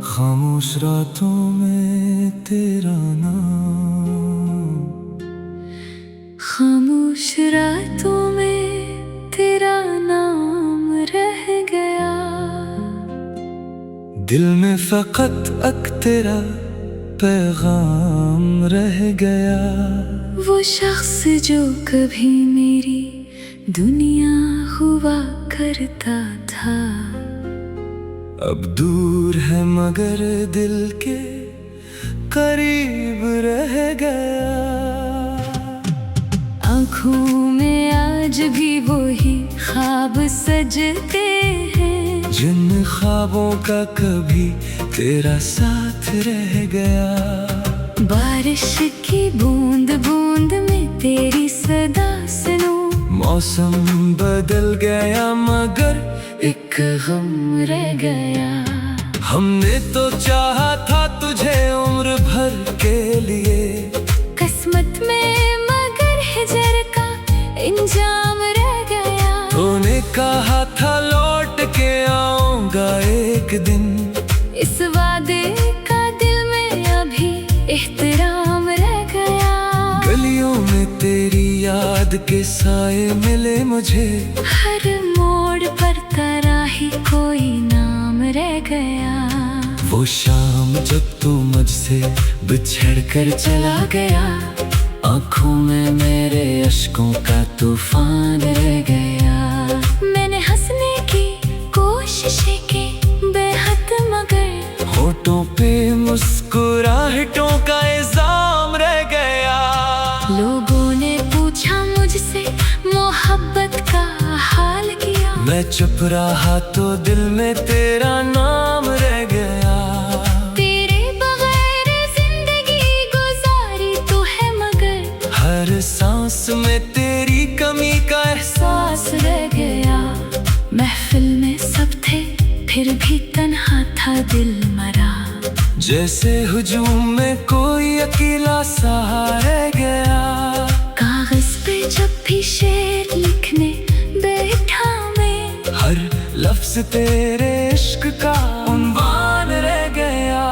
खामोश रातों में तेरा नाम, खामोश रातों में तेरा नाम रह गया। दिल में फकत अक तेरा पैगाम रह गया। वो शख्स जो कभी मेरी दुनिया हुआ करता था, अब दूर है मगर दिल के करीब रह गया। आँखों में आज भी वही ख्वाब सजते हैं, जिन ख्वाबों का कभी तेरा साथ रह गया। बारिश की बूंद बूंद में तेरी सदा सुनो। मौसम बदल गया मगर एक गम रह गया। हमने तो चाहा था तुझे उम्र भर के लिए, किस्मत में मगर हिजर का इंजाम रह गया। तूने कहा था लौट के आऊंगा एक दिन, इस वादे का दिल में अभी एहतराम रह गया। गलियों में तेरी याद के साए मिले मुझे, हर मोड़ पर तेरा ही कोई नाम रह गया। वो शाम जब तू मुझसे बिछड़ कर चला गया, आँखों में मेरे अश्कों का तूफान रह गया। मैंने हंसने की कोशिशें की बेहद मगर होठों पे मुस्कुराहटों का इल्जाम रह गया। लोगों ने पूछा मुझसे मोहब्बत का हाल किया, मैं चुप रहा तो दिल में तेरा नाम रह गया। तेरे बगैर जिंदगी गुजारी तो है मगर हर सांस में तेरी कमी का एहसास रह गया। महफिल में सब थे फिर भी तन्हा था दिल मरा, जैसे हुजूम में कोई अकेला सा रह गया। कागज पे जब भी शेर लिखने बैठा मैं, हर लफ्ज तेरे इश्क का उन्वान रह गया।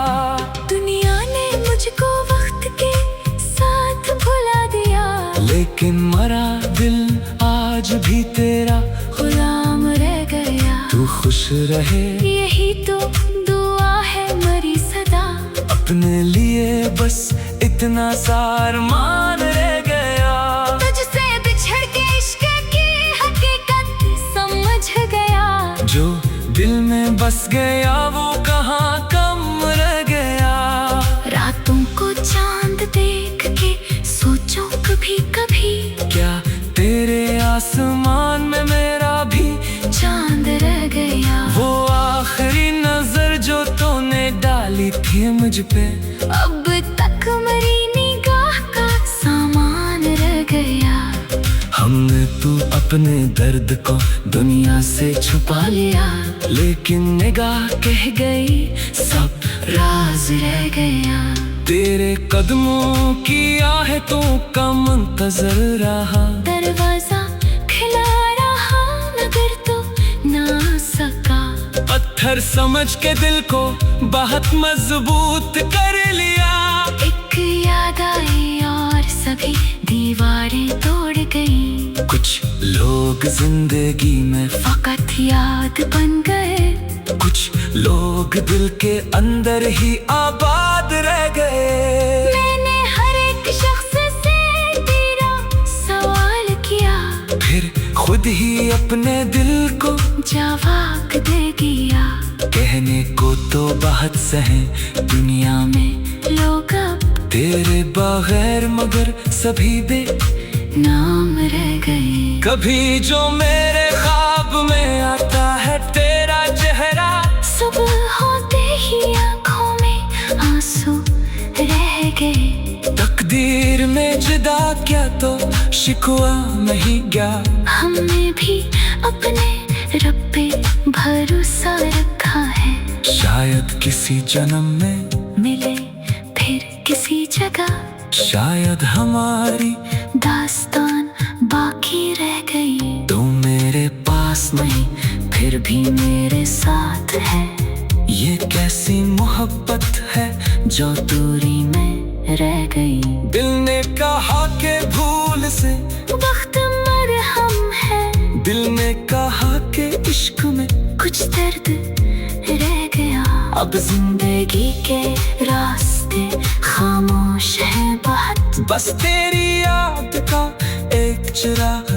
दुनिया ने मुझको वक्त के साथ भुला दिया, लेकिन मरा दिल आज भी तेरा गुलाम रह गया। तू खुश रहे यही तो दुआ है मरी सदा, अपने लिए बस इतना सा अरमान रह गया। तुझसे बिछड़ के इश्क की हकीकत समझ गया, जो दिल में बस गया वो कहाँ कम रह गया। रातों को चांद देख के सोचो कभी कभी, क्या तेरे आसमान में मेरा भी चांद रह गया। वो आखिरी नजर जो तूने डाली थी मुझ पे, अब तक मरी निगाह का सामान रह गया। हमने तू अपने दर्द को दुनिया से छुपा लिया, लेकिन निगाह कह गई सब राज रह गया। तेरे कदमों की आहेतों का मुंतजर रहा, दरवाजा खिला रहा मगर तो ना सका। पत्थर समझ के दिल को बहुत मजबूत कर लिया। एक याद आई और सभी दीवारें तोड़ गई, कुछ लोग जिंदगी में फकत याद बन गए, कुछ लोग दिल के अंदर ही आबाद रह गए। मैंने हर एक शख्स से तेरा सवाल किया, फिर खुद ही अपने दिल को जवाब दे दिया। कहने को तो बहुत सहे दुनिया में लोग अब तेरे बगैर, मगर सभी बे नाम रह गए। कभी जो मेरे ख्वाब में आता है तेरा चेहरा, सुबह होते ही आँखों में आंसू रह गए। तकदीर में जुदा क्या तो शिकवा नहीं गया। हमने भी अपने रब पे भरोसा रखा है, शायद किसी जन्म में मिले फिर किसी जगह, शायद हमारी दास्तान बाकी रह गई। तू मेरे पास नहीं फिर भी मेरे साथ है। ये कैसी मोहब्बत है जो दूरी में रह गई। दिल ने कहा के भूल से वक्त मरहम है। दिल ने कहा के इश्क में कुछ दर्द रह गया। अब जिंदगी के रास्ते खामोश है बहुत। बस तेरी याद का एक चिराग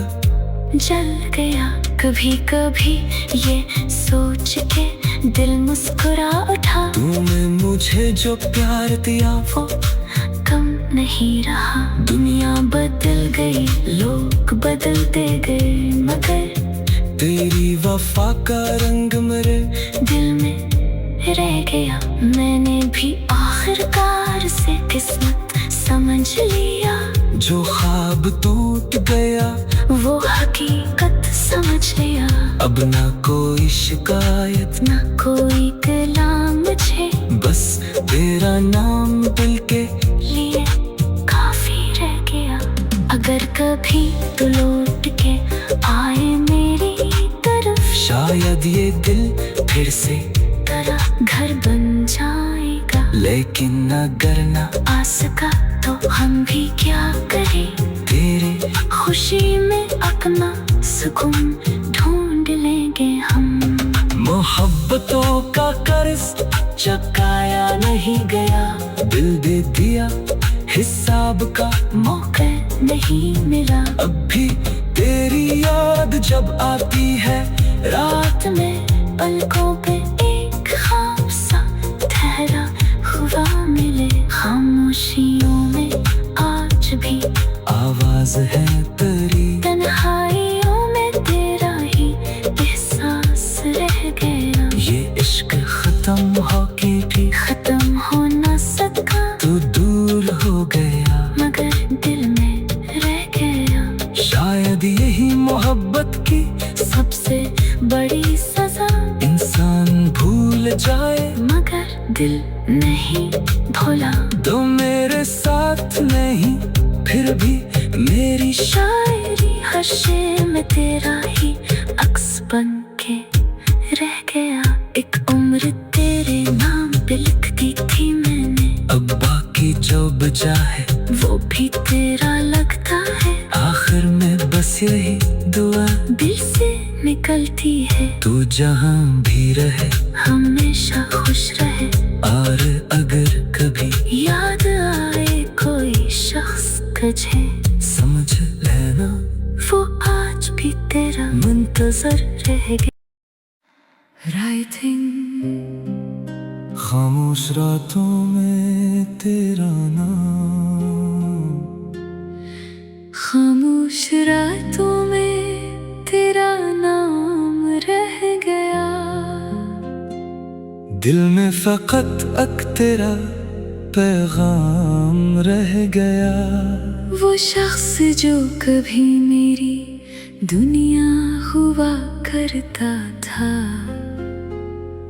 जल गया। कभी कभी ये सोच के दिल मुस्कुरा उठा। तूने मुझे जो प्यार दिया वो कम नहीं रहा। दुनिया बदल गई, लोग बदलते गए, मगर तेरी वफा का रंग मेरे दिल में रह गया। मैंने भी आखिरकार से किस्मत समझ लिया। जो ख्वाब टूट गया वो हकीकत समझ लिया। अब ना कोई शिकायत ना कोई कलाम मुझे, बस तेरा नाम दिल के लिए काफी रह गया। अगर कभी तो लौट के आए मेरी तरफ, शायद ये दिल फिर से तेरा घर बन जाएगा। लेकिन अगर ना आ सका तो हम भी क्या करें। तेरे खुशी में अपना सुकून ढूंढ लेंगे हम। मोहब्बतों का कर्ज चुकाया नहीं गया। दिल दे दिया, हिसाब का मौका नहीं मिला। अब भी तेरी याद जब आती है रात में पलकों पे एक ख्वाब सा ठहरा हुआ मिले। खामोशियों में आज भी आवाज है तेरी। तन्हाइयों में तेरा ही एहसास रह गया। ये इश्क खत्म होके भी खत्म हो न सका, तू दूर हो गया, मगर दिल में रह गया। शायद यही मोहब्बत की सबसे बड़ी सजा, इंसान भूल जाए मगर दिल नहीं भूला। तो मेरे साथ नहीं फिर भी मेरी शायरी हर शेर में तेरा ही अक्स बन के रह गया। एक उम्र तेरे नाम पे लिख दी थी मैंने। अब बाकी जो बचा है वो भी तेरा लगता है। आखिर में बस यही दुआ दिल से निकलती है। तू जहाँ भी रहे हमेशा खुश रहे। और अगर कभी याद आए कोई शख्स तुझे, समझ लेना वो आज भी तेरा मुंतजर रह गया। राइटिंग खामोश रातों में तेरा नाम, खामोश रातों में तेरा नाम रह गया। दिल में फकत अक तेरा पैगाम रह गया। वो शख्स जो कभी मेरी दुनिया हुआ करता था,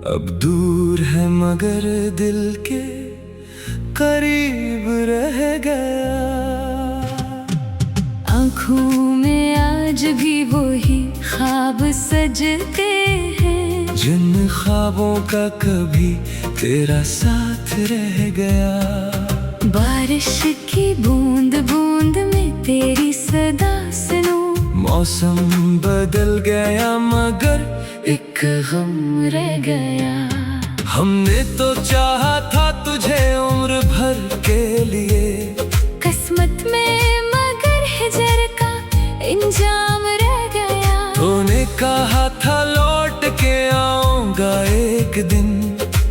अब दूर है मगर दिल के करीब रह गया। आँखों में आज भी वही ख्वाब सजते हैं, जिन ख्वाबों का कभी तेरा साथ रह गया। बारिश की बूंद बूंद में तेरी सदा सुनूं। मौसम बदल गया मगर एक गम रह गया। हमने तो चाहा था तुझे उम्र भर के लिए, किस्मत में मगर हिजर का इंजाम रह गया। तूने कहा था लौट के आऊंगा एक दिन,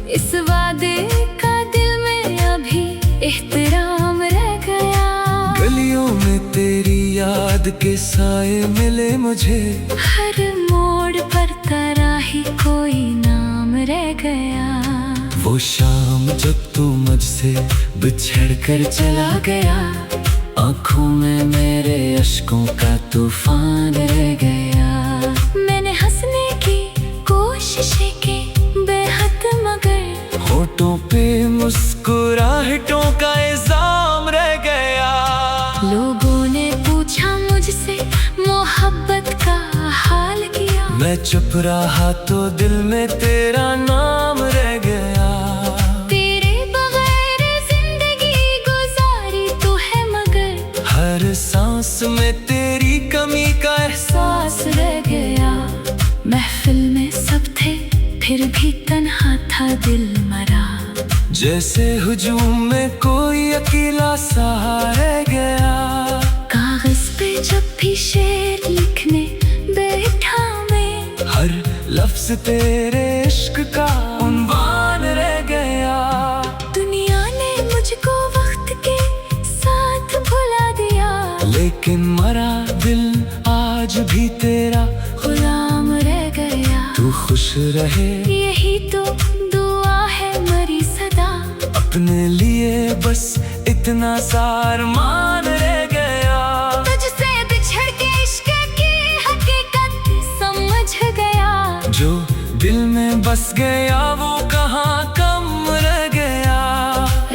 इस वादे का दिल में अभी एहतराम रह गया। गलियों में तेरी याद के साए मिले मुझे, हर मोड़ पर तेरा ही कोई नाम रह गया। वो शाम जब तू मुझसे बिछड़ कर चला गया, आँखों में मेरे अश्कों का तूफान रह गया। मैंने हंसने की कोशिश की बेहद, मगर होठों पे मुस्कुराहटों का इल्जाम रह गया। लोगों ने पूछा मुझसे, मोहब्बत का हाल किया। मैं चुप रहा तो दिल में तेरा नाम रह गया। तेरे बगैर जिंदगी गुजारी तू है मगर हर सांस में तेरी कमी का एहसास रह गया। महफिल में सब थे फिर भी तन्हा था दिल मरा। जैसे हुजूम में कोई अकेला सा रह गया। कागज पे जब भी शेर लिखने बैठा मैं हर लफ्ज तेरे इश्क का उन्वान रह गया। दुनिया ने मुझको वक्त के साथ भुला दिया, लेकिन मरा दिल आज भी तेरा गुलाम रह गया। तू खुश रहे यही तो दुआ है मरी सदा। अपने लिए बस इतना सा अरमान रह गया। तुझसे बिछड़ के इश्क की हकीकत समझ गया। जो दिल में बस गया वो कहाँ कम रह गया।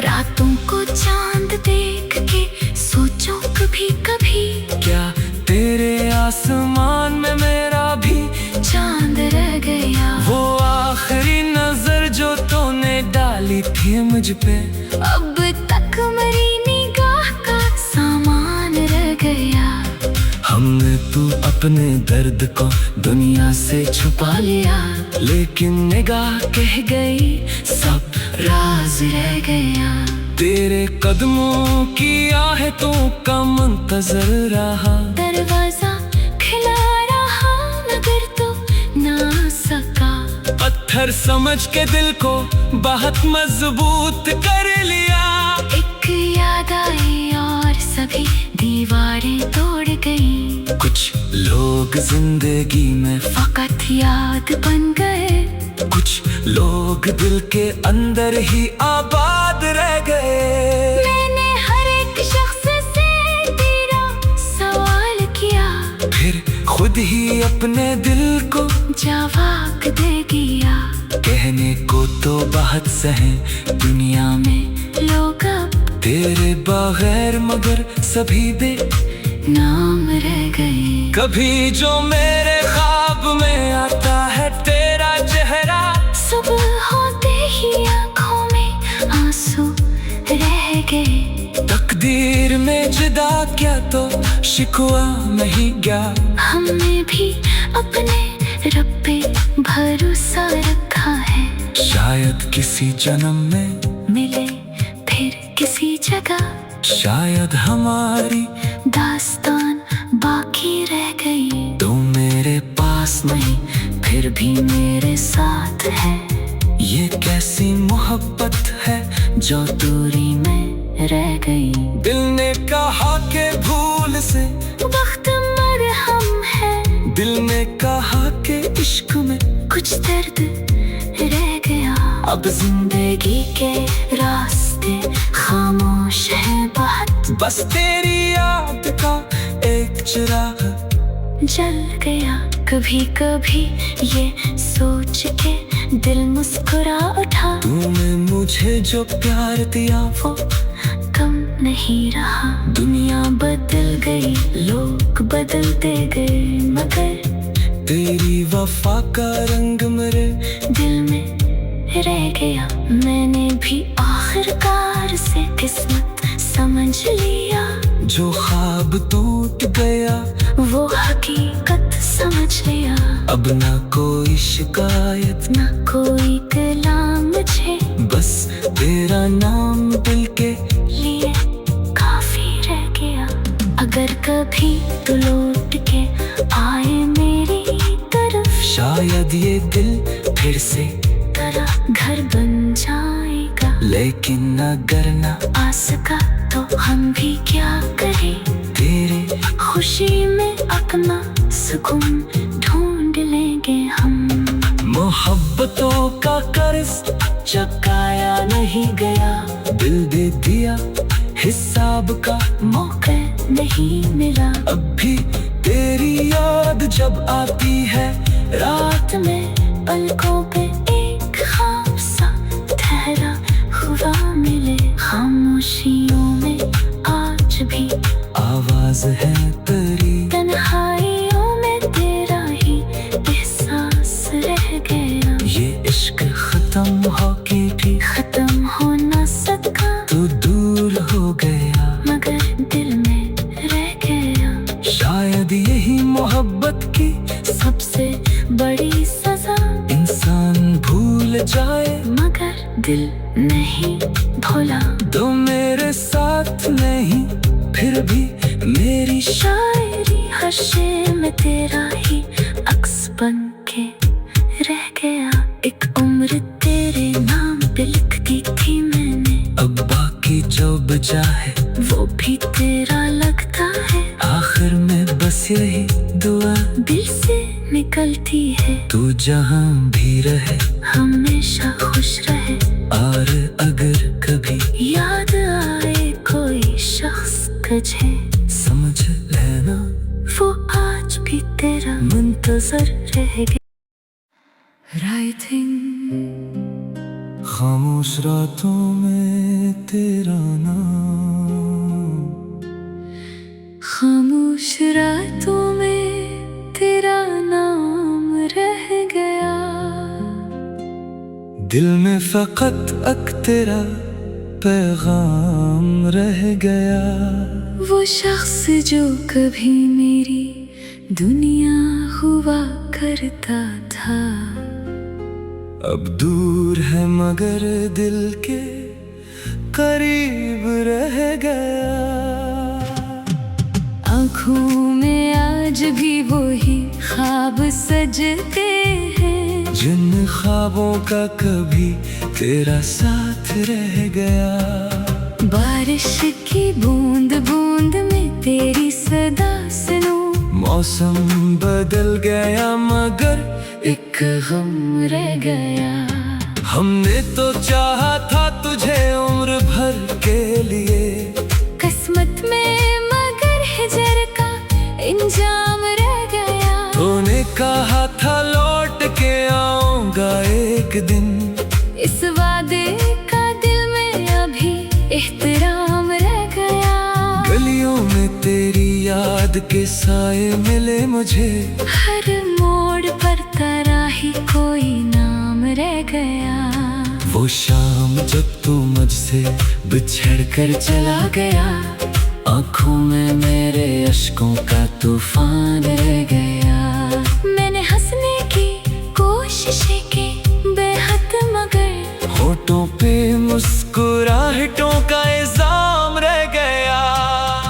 रातों को चांद देख के सोचो कभी कभी, क्या तेरे आसमान में मेरा भी चांद रह गया। वो आखिरी नजर जो तूने डाली थी मुझ पे, अब तक मेरी निगाह का सामान रह गया। हमने तू अपने दर्द को दुनिया से छुपा लिया, लेकिन निगाह कह गई सब राज रह गया। तेरे कदमों की आहेतों का मंतजर रहा। दरवाजा खिला रहा मगर तो ना सका। पत्थर समझ के दिल को बहुत मजबूत कर लिया। एक याद आई और सभी दीवारें तोड़ गई। कुछ लोग जिंदगी में फकत याद बन गए, कुछ लोग दिल के अंदर ही आबाद रह गए। मैंने हर एक शख्स से तेरा सवाल किया, फिर खुद ही अपने दिल को जवाब दे दिया। कहने को तो बहुत सहे दुनिया में लोग अब तेरे बगैर, मगर सभी बे नाम रह गए। कभी जो मेरे ख्वाब में आता है तेरा चेहरा, सुबह होते ही आंखों में आंसू रह गए। तकदीर में जुदा क्या तो शिकवा नहीं गया। हमने भी अपने रब पे भरोसा रखा है। शायद किसी जन्म में मिले फिर किसी जगह, शायद हमारी दास्तान बाकी रह गई। तू मेरे पास नहीं फिर भी मेरे साथ है। ये कैसी मोहब्बत है जो दूरी में रह गई। दिल ने कहा के भूल से वक्त मरहम है, दिल ने कहा के इश्क में कुछ दर्द रह गया। अब जिंदगी के रास्ते खामोश है बहुत, बस तेरी याद का एक चिराग जल गया। कभी कभी ये सोच के दिल मुस्कुरा उठा, तूने मुझे जो प्यार दिया वो कम नहीं रहा। दुनिया बदल गई, लोग बदलते गए, मगर तेरी वफा का रंग मेरे दिल में रह गया। मैंने भी आखिरकार से किस्मत समझ लिया। जो ख्वाब टूट गया वो हकीकत समझ लिया। अब ना कोई शिकायत ना कोई कलाम मुझे, बस तेरा नाम दिल के लिए काफी रह गया। अगर कभी तू लौट के आए मेरी तरफ, शायद ये दिल फिर से तेरा घर बन जाएगा। लेकिन अगर ना आ सका तो हम भी क्या करें। तेरे खुशी में अपना सुकून ढूंढ लेंगे हम। मोहब्बतों का कर्ज चुकाया नहीं गया। दिल दे दिया हिसाब का मौका नहीं मिला। अब भी तेरी याद जब आती है रात में पलकों पे एक ख्वाब सा ठहरा हुआ मिले। खामोशियों में आज भी आवाज है तेरी, तन्हाइयों में तेरा ही एहसास ये इश्क खत्म होके भी खत्म हो ना सका, तू दूर हो गया मगर दिल में रह गया। शायद यही मोहब्बत की सबसे बड़ी सजा, इंसान भूल जाए मगर दिल नहीं भूला। तो मेरे साथ नहीं फिर भी मेरी शायरी हर शेर में तेरा ही अक्स बन के रह गया। एक उम्र तेरे नाम पे लिख दी थी मैंने, अब बाकी जो बचा है वो भी तेरा लगता है। आखिर में बस यही दुआ दिल से निकलती है, तू जहाँ भी रहे हमेशा खुश रहे। और अगर कभी याद आए कोई शख्स तुझे, समझ लेना वो आज भी तेरा मुंतजर रहेगा। Writing खामोश रातों में तेरा नाम, खामोश रातों में तेरा नाम रह गया। दिल में फकत अक तेरा पैगाम रह गया। वो शख्स जो कभी मेरी दुनिया हुआ करता था, अब दूर है मगर दिल के करीब रह गया। आँखों में आज भी वही ख्वाब सजते हैं, जिन ख्वाबों का कभी तेरा साथ रह गया। बारिश की बूंद बूंद में तेरी सदा सुनूं, मौसम बदल गया मगर एक गम रह गया। हमने तो चाहा था तुझे उम्र भर के लिए, किस्मत में मगर हिजर का इंजाम रह गया। तूने कहा था लौट के आऊंगा एक दिन, इस वादे का दिल में अभी एहतराम रह गया। गलियों में तेरी याद के साए मिले मुझे, हर मोड़ पर तेरा ही कोई नाम रह गया। वो शाम जब तू मुझसे बिछड़ कर चला गया, आँखों में मेरे अश्कों का तूफान रह गया। मैंने हंसने की कोशिशें की बेहद, मगर होठों पे मुस्कुराहटों का इल्जाम रह गया।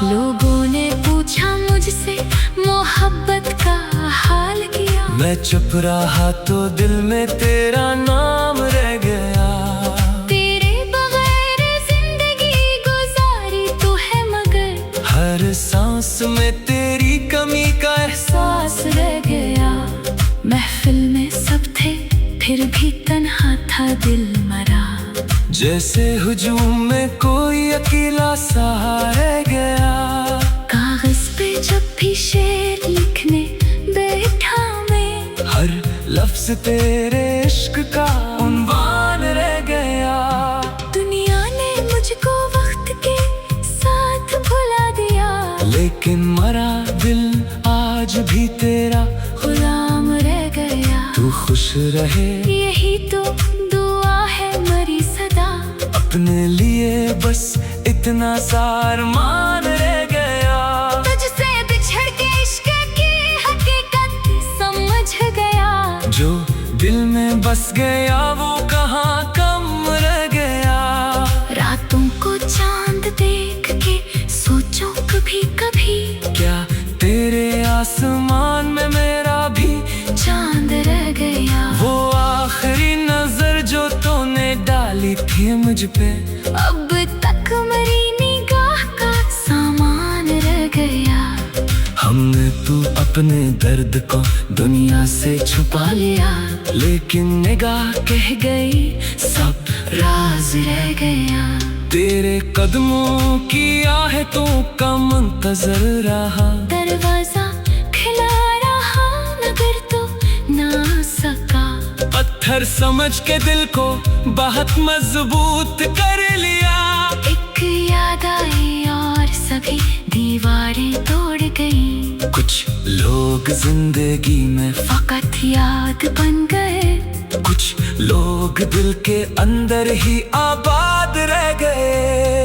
लोगों ने पूछा मुझसे, मोहब्बत का हाल किया। मैं चुप रहा तो दिल में तेरा नाम रह गया। तेरे बगैर जिंदगी गुजारी तो है, मगर हर सांस में तेरी कमी का एहसास सांस रह गया। महफिल में सब थे फिर भी तन्हा था दिल मरा, जैसे हुजूम में कोई अकेला सा रह गया। कागज पे जब भी शेर लिखने बैठा मैं, हर लफ्ज तेरे इश्क का उन्वान रह गया। दुनिया ने मुझको वक्त के साथ भुला दिया, लेकिन मरा दिल आज भी तेरा गुलाम रह गया। तू खुश रहे यही तो दुआ है मरी सदा, अपने लिए बस इतना सा अरमान रह गया। तुझसे बिछड़ के इश्क की हकीकत समझ गया। जो दिल में बस गया वो कहाँ कम रह गया। रातों को चांद देख के सोचो कभी कभी, क्या तेरे आसमान में मेरा भी चांद रह गया। वो आखिरी नजर जो तूने डाली थी मुझ पे, अब तक मरी निगाह का सामान रह गया। हमने तू अपने दर्द को दुनिया से छुपा लिया, लेकिन निगाह कह गई सब राज रह गया। तेरे कदमों की आहटों का मुंतजर रहा, दरवाजा खिला रहा मगर तो ना सका। पत्थर समझ के दिल को बहुत मजबूत कर लिया। एक याद आई और सभी दीवारें तोड़ गई। कुछ लोग जिंदगी में फकत याद बन गए, कुछ लोग दिल के अंदर ही आबाद रह गए।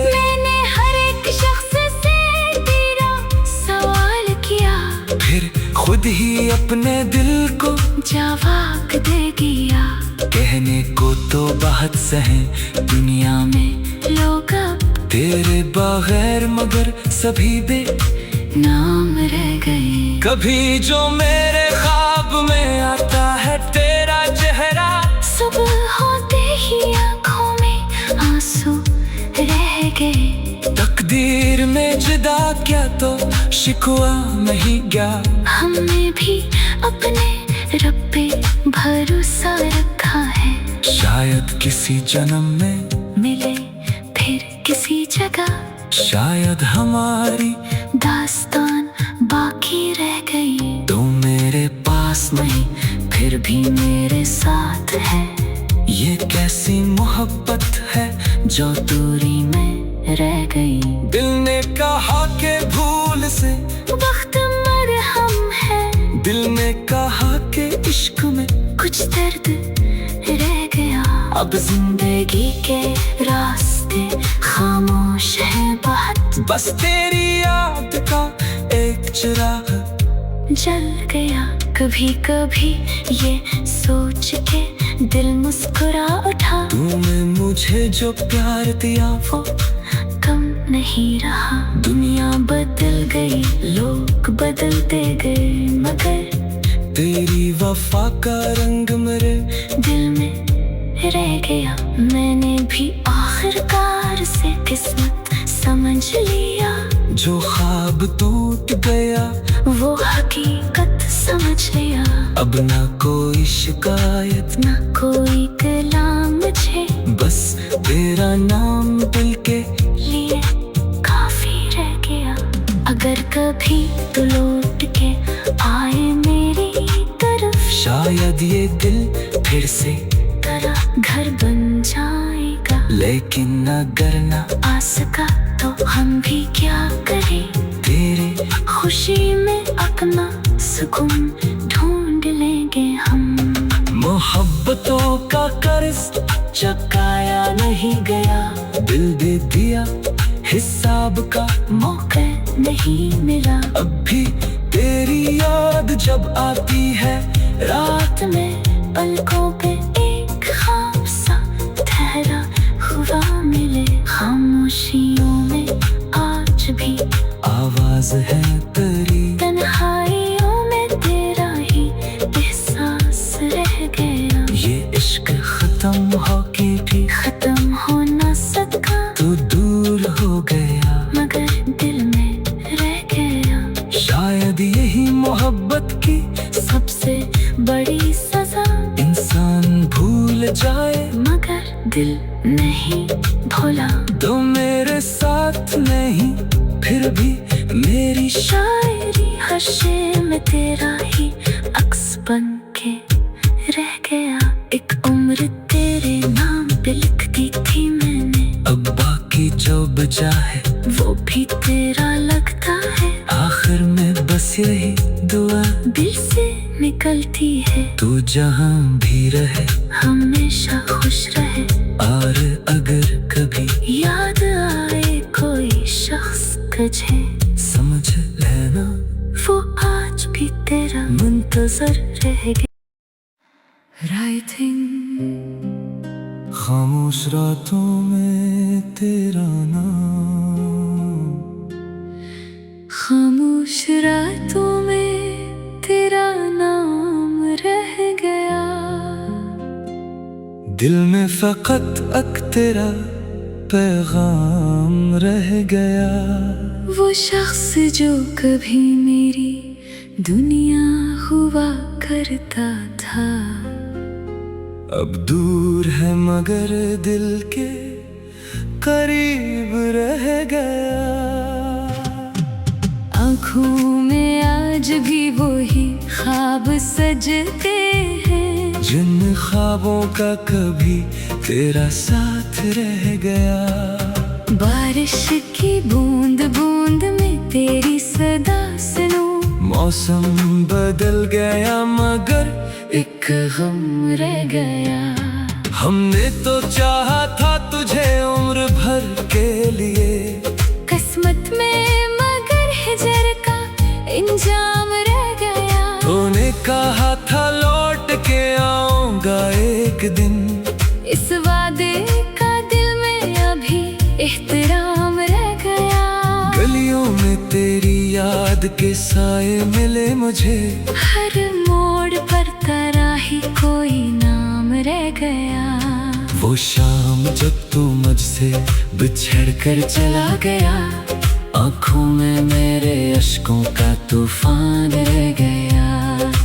मैंने हर एक शख्स से तेरा सवाल किया, फिर खुद ही अपने दिल को जवाब दे दिया। कहने को तो बहुत सहे दुनिया में लोग अब तेरे बगैर, मगर सभी बे नाम रह गए। कभी जो मेरे ख्वाब में आता है तेरा चेहरा, सुबह होते ही आंखों में आंसू रह गए। तकदीर में जुदा क्या तो शिकवा नहीं गया। हमने भी अपने रब पे भरोसा रखा है, शायद किसी जन्म में मिले फिर किसी जगह। शायद हमारी दास्तान बाकी रह गई। तू मेरे पास नहीं फिर भी मेरे साथ है। ये कैसी मोहब्बत है जो दूरी में रह गई। दिल ने कहा के भूल से वक्त मरहम है, दिल ने कहा के इश्क में कुछ दर्द रह गया। अब जिंदगी के रास्ते खामोश है बहुत, बस तेरी याद का एक चिराग जल गया। कभी कभी ये सोच के दिल मुस्कुरा उठा, तूने मुझे जो प्यार दिया वो कम नहीं रहा। दुनिया बदल गई, लोग बदलते गए, मगर तेरी वफा का रंग मेरे दिल में रह गया। मैंने भी आखिरकार से किस्मत समझ लिया, जो ख्वाब टूट गया वो हकीकत समझ लिया। अब ना कोई शिकायत, ना कोई कलाम मुझे, बस तेरा नाम दिल के लिए काफी रह गया। अगर कभी तो लौट के आए मेरी तरफ, शायद ये दिल फिर से तेरा घर बन जाएगा। लेकिन अगर ना आ सका तो हम भी क्या करें, तेरे खुशी में अपना सुकून ढूंढ लेंगे हम। मोहब्बतों का कर्ज चुकाया नहीं गया, दिल दे दिया हिसाब का मौका नहीं मिला। अब भी तेरी याद जब आती है रात में पलकों पे एक ख्वाब सा ठहरा हुआ मिले। खामोशियों में आज भी आवाज है तेरी, तन्हाइयों में तेरा ही एहसास रह गया। ये इश्क खत्म होके भी खत्म हो न सका, तू दूर हो गया, मगर दिल में रह गया। शायद यही मोहब्बत की सबसे बड़ी सजा, इंसान भूल जाए मगर दिल नहीं भूला। तो मेरे साथ नहीं फिर भी मेरी शायरी हर्षे में तेरा ही अक्स बन के रह गया। एक उम्र तेरे नाम पे लिखती थी मैंने, अब बाकी जो बचा है वो भी तेरा लगता है। आखिर में बस यही दुआ दिल से निकलती है, तू जहाँ भी रहे हमेशा खुश रहे। और अगर कभी याद आए कोई शख्स तुझे, समझ लेना वो आज भी तेरा मुंतजर रहेगा। खामोश रातों में तेरा नाम, खामोश रातों में तेरा नाम रह गया। दिल में फकत अक तेरा पैगाम रह गया। वो शख्स जो कभी मेरी दुनिया हुआ करता था, अब दूर है मगर दिल के करीब रह गया। आँखों में आज भी वही ख्वाब सजते हैं, जिन ख्वाबों का कभी तेरा साथ रह गया। बारिश की बूंद बूंद में तेरी सदा सुनूं, मौसम बदल गया मगर एक गम रह गया। हमने तो चाहा था तुझे उम्र भर के लिए, किस्मत में मगर हिजर का इंजाम रह गया। तूने कहा था लौट के आऊंगा एक दिन, इस वादे का दिल में अभी एहतराम रह गया। गलियों में तेरी याद के साए मिले मुझे, हर मोड़ पर तेरा ही कोई नाम रह गया। वो शाम जब तू मुझसे बिछड़ कर चला गया, आंखों में मेरे अश्कों का तूफान रह गया।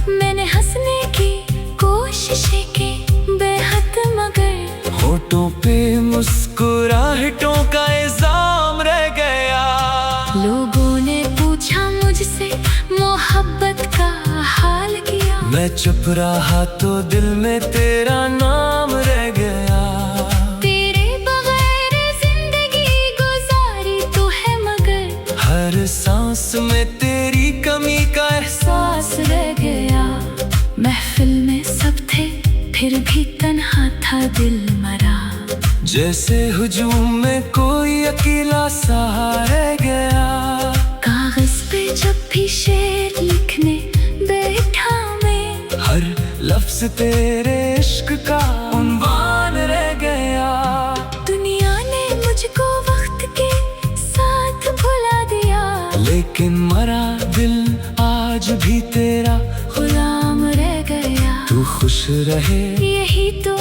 मैंने हंसने की कोशिश की बेहद मगर होठों पे मुस्कुराहटों का इल्जाम रह गया। लोगों ने पूछा मुझसे मोहब्बत का हाल किया, मैं चुप रहा तो दिल में तेरा नाम रह गया। तेरे बगैर जिंदगी गुजारी तो है मगर हर सांस में तेरी कमी का एहसास रह गया। महफिल में सब थे फिर भी तन्हा था दिल मरा, जैसे हुजूम में कोई अकेला सा रह गया। कागज पे जब भी शेर लिखने बैठा मैं, हर लफ्ज तेरे इश्क का उन्वान रह गया। दुनिया ने मुझको वक्त के साथ भुला दिया, लेकिन मरा दिल आज भी तेरा गुलाम रह गया। तू खुश रहे यही तो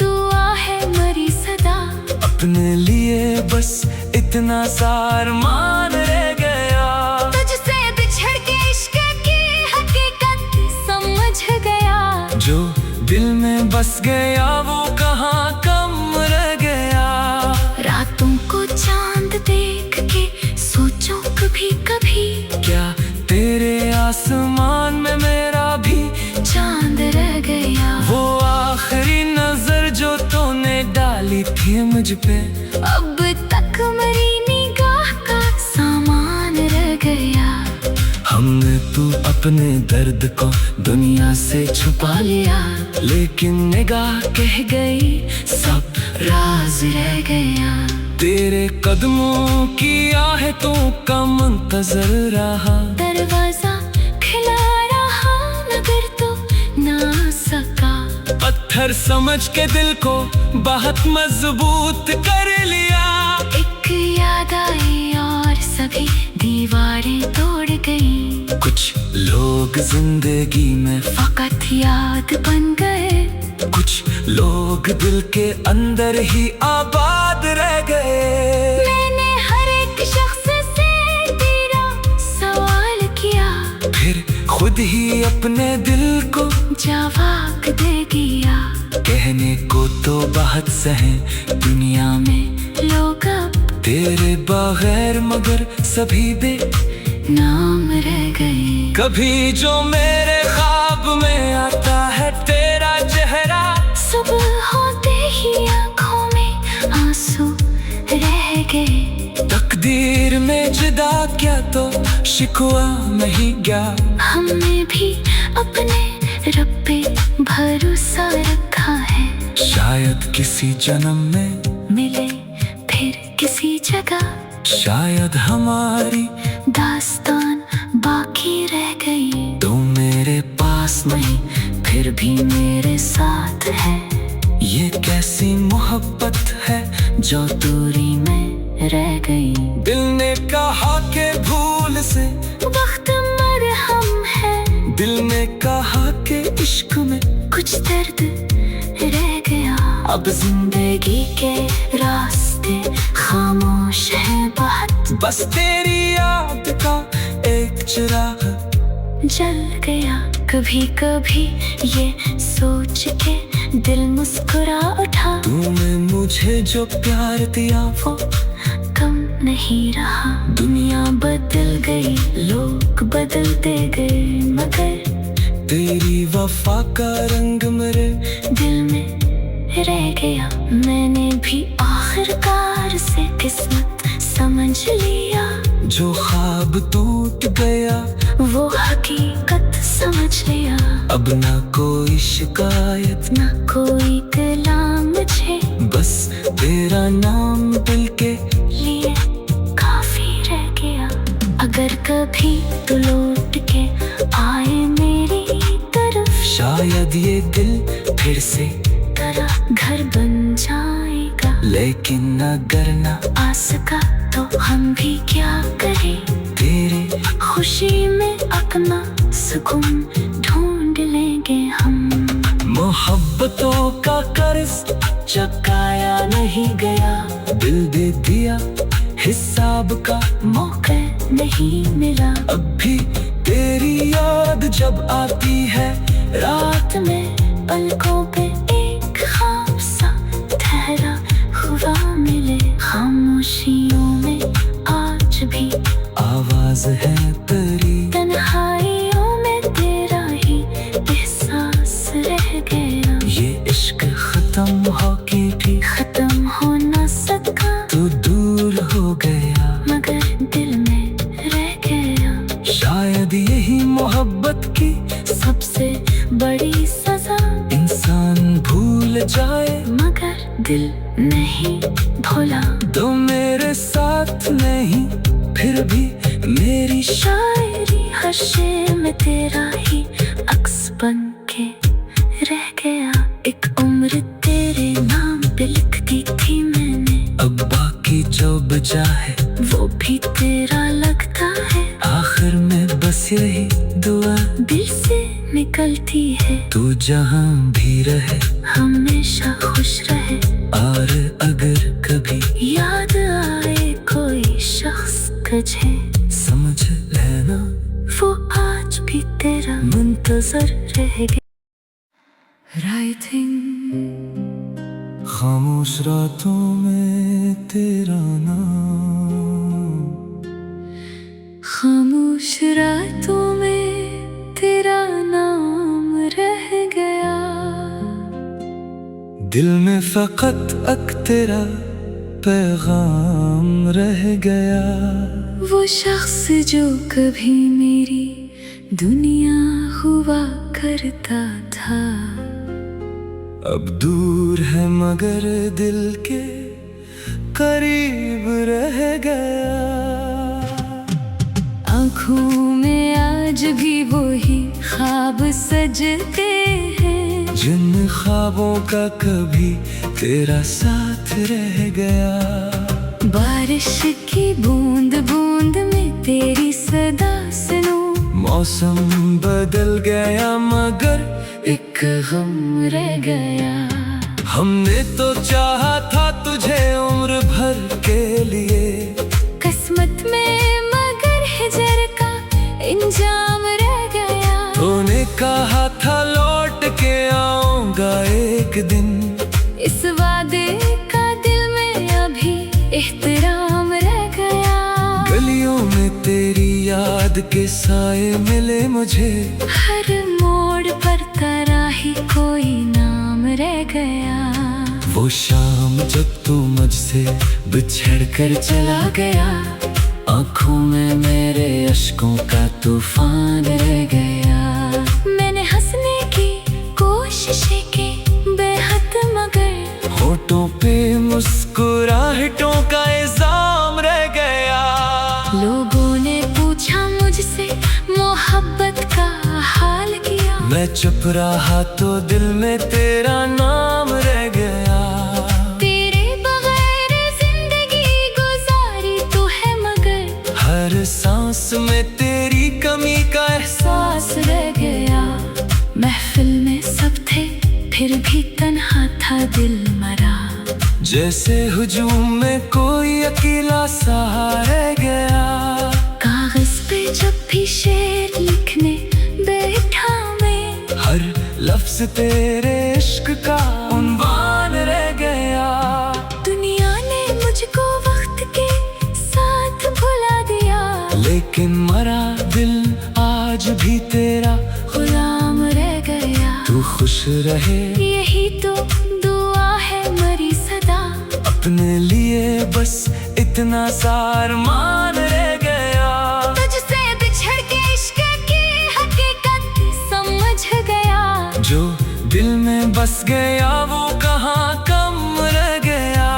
दुआ है मरी सदा, अपने लिए बस इतना सा अरमान रह गया। तुझसे बिछड़ के इश्क की हकीकत समझ गया, जो दिल में बस गया वो कहाँ कम रह गया। रातों को चांद देख के सोचो कभी कभी, क्या तेरे आसमान में मेरा भी चांद रह गया। वो आखिरी नजर जो तूने डाली थी मुझ पे, अब तक मेरी निगाह का सामान रह गया। हमने तू अपने दर्द को दुनिया से छुपा लिया, लेकिन निगाह कह गई सब राज रह गया। तेरे कदमों की आहेतों का मुंतजर रहा, दरवाजा खिला रहा मगर तो ना सका, पत्थर समझ के दिल को बहुत मजबूत कर लिया। एक याद आई और सभी दीवारें तोड़ गई, कुछ लोग जिंदगी में फकत याद बन गए, कुछ लोग दिल के अंदर ही आबाद रह गए। मैंने हर एक शख्स से तेरा सवाल किया, फिर खुद ही अपने दिल को जवाब दे दिया। कहने को तो बहुत सहे दुनिया में लोग अब तेरे बगैर, मगर सभी बे नाम रह गए। कभी जो मेरे ख्वाब में आता है तेरा चेहरा, सुबह होते ही आंखों में आंसू रह गए। तकदीर में जुदा क्या तो शिकवा नहीं गया। हमने भी अपने रब पे भरोसा रखा है, शायद किसी जन्म में मिले फिर किसी जगह, शायद हमारी दास्तान बाकी रह गई। तू मेरे पास नहीं फिर भी मेरे साथ है, ये कैसी मोहब्बत है जो दूरी में रह गई। दिल ने कहा के भूल से वक्त मरहम है, दिल ने कहा के इश्क में कुछ दर्द रह गया। अब जिंदगी के रास्ते खामोश हैं बहुत, बस तेरी याद का एक चिराग जल गया। कभी कभी ये सोच के दिल मुस्कुरा उठा, तूने मुझे जो प्यार दिया वो कम नहीं रहा। दुनिया बदल गई, लोग बदलते गए, मगर तेरी वफा का रंग मेरे दिल में रह गया। मैंने भी आखिरकार से किस्मत समझ लिया, जो ख्वाब टूट गया वो हकीकत समझ लिया। अब ना कोई शिकायत ना कोई कलाम हमारा घर बन जाएगा। लेकिन अगर ना आ सका तो हम भी क्या करें, तेरे खुशी में अपना सुकून ढूंढ लेंगे हम। मोहब्बतों का कर्ज चुकाया नहीं गया, दिल दे दिया हिसाब का मौका नहीं मिला। अब भी तेरी याद जब आती है रात में पलकों पे एक ख्वाब सा ठहरा हुआ मिले। खामोशियों में आज भी आवाज है तेरी, तन्हाइयों में तेरा ही एहसास रह गया। ये इश्क खत्म होके भी खत्म हो न सका तू दूर हो गया, मगर दिल में रह गया। शायद यही मोहब्बत की सबसे बड़ी सजा, इंसान भूल जाए मगर दिल नहीं भूला। तो मेरे साथ नहीं फिर भी मेरी शायरी हर शेर में तेरा ही अक्स बन के रह गया। एक उम्र तेरे नाम पे लिख दी थी मैंने, अब बाकी जो बचा है वो भी तेरा लगता है। आखिर में बस यही दुआ दिल से निकलती है, तू जहाँ भी रहे हमेशा खुश रहे। और अगर कभी याद आए कोई शख्स तुझे, समझ लेना वो आज भी तेरा मुंतजर रह गया। Writing खामोश रातों में तेरा नाम, खामोश रातों में तेरा नाम रह गया। दिल में फकत अक तेरा पैगाम रह गया। वो शख्स जो कभी मेरी दुनिया हुआ करता था, अब दूर है मगर दिल के करीब रह गया। आँखों में आज भी वही ख्वाब सजते हैं, जिन ख्वाबों का कभी तेरा साथ रह गया। बारिश की बूंद बूंद में तेरी सदा सुनूं, मौसम बदल गया मगर एक गम रह गया। हमने तो चाहा था तुझे उम्र भर के लिए, किस्मत में मगर हिजर का इंजाम रह गया। तूने कहा था लौट के आऊंगा एक दिन, इस वादे का दिल में अभी एहतराम रह गया। गलियों में तेरी याद के साए मिले मुझे, हर मोड़ पर तेरा ही कोई नाम रह गया। वो शाम जब तू मुझसे बिछड़ कर चला गया, आँखों में मेरे अश्कों का तूफान रह गया। मैंने हंसने की कोशिशें की बेहद मगर होठों पे मुस्कुराहटों का इल्जाम रह गया। लोगों ने पूछा मुझसे मोहब्बत का हाल किया, मैं चुप रहा तो दिल में तेरा नाम रह गया। तेरे बगैर जिंदगी गुजारी तू है मगर हर सांस में तेरी कमी का एहसास सांस रह गया। महफिल में सब थे फिर भी तन्हा था दिल मरा, जैसे हुजूम में कोई अकेला सा रह गया। कागज पे जब भी शेर लिखने बैठा मैं, हर लफ्ज तेरे इश्क का उन्वान रह गया। दुनिया ने मुझको वक्त के साथ भुला दिया, लेकिन मरा दिल आज भी तेरा गुलाम रह गया। तू खुश रहे यही तो दुआ है मरी सदा, अपने लिए बस इतना सा अरमान रह गया। तुझसे बिछड़ के इश्क की हकीकत समझ गया, जो दिल में बस गया वो कहाँ कम रह गया।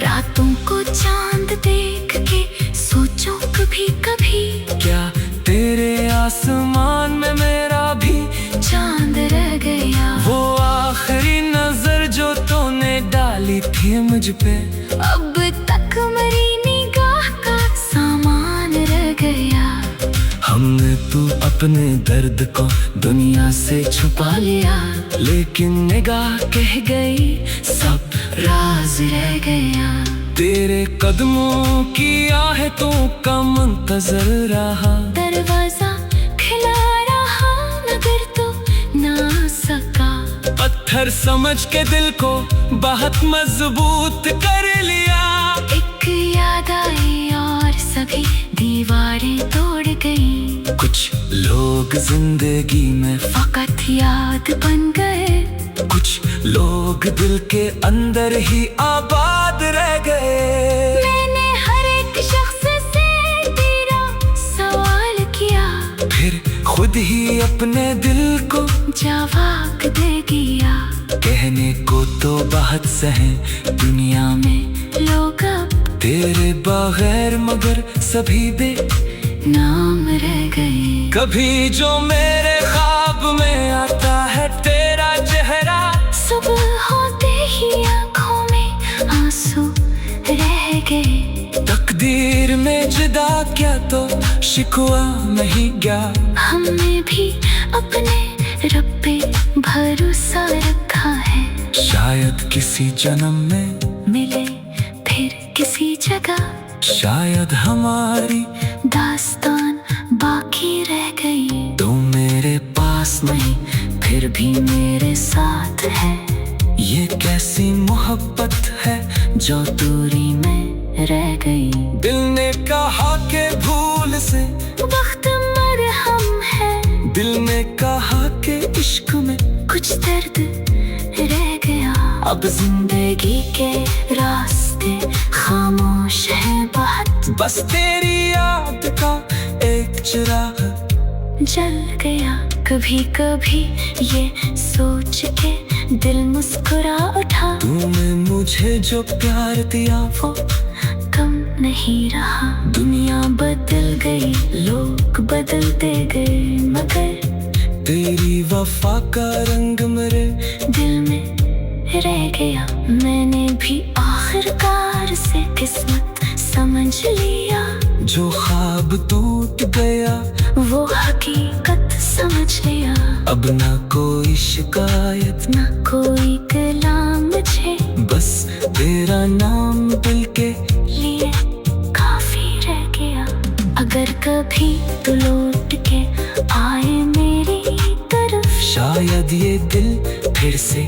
रातों को चांद देख के सोचो कभी कभी, क्या तेरे आसमान में मेरा भी चांद रह गया। वो आखिरी नजर जो है मुझ पे। अब तक मेरी निगाह का सामान रह गया। हमने तू अपने दर्द को दुनिया से छुपा लिया, लेकिन निगाह कह गई सब राज रह गया। तेरे कदमों की आहेतों का मंतजर रहा, दरवाजा खिला रहा मगर तो ना सका। पत्थर समझ के दिल को बहुत मजबूत कर लिया। एक याद आई और सभी दीवारें तोड़ गई। कुछ लोग जिंदगी में फकत याद बन गए, कुछ लोग दिल के अंदर ही आबाद रह गए। मैंने हर एक शख्स से तेरा सवाल किया, फिर खुद ही अपने दिल को जवाब दे दिया। कहने को तो बहुत सहे दुनिया में लोग अब तेरे बगैर, मगर सभी बे नाम रह गए। कभी जो मेरे ख्वाब में आता है तेरा चेहरा, सुबह होते ही आंखों में आंसू रह गए। तकदीर में जुदा क्या तो शिकवा नहीं गया। हमने भी अपने रब पे भरोसा रखा है, शायद किसी जन्म में मिले फिर किसी जगह। शायद हमारी दास्तान बाकी रह गई। तो मेरे पास नहीं फिर भी मेरे साथ है। ये कैसी मोहब्बत है जो दूरी में रह गई। दिल ने कहा के भूल से वक्त मरहम है, दिल ने कहा के इश्क में कुछ दर्द रह गया। अब जिंदगी के रास्ते खामोश है बहुत, बस तेरी याद का एक चिराग जल गया। कभी कभी ये सोच के दिल मुस्कुरा उठा, तूने मुझे जो प्यार दिया वो कम नहीं रहा। दुनिया बदल गई, लोग बदलते गए, मगर तेरी वफा का रंग मेरे दिल में रह गया। मैंने भी आखिरकार से किस्मत समझ लिया। जो ख्वाब टूट गया वो हकीकत समझ लिया। अब ना कोई शिकायत, ना कोई कलाम मुझे, बस तेरा नाम दिल के लिए काफी रह गया। अगर कभी तू लौट के आए मेरी तरफ, शायद ये दिल फिर से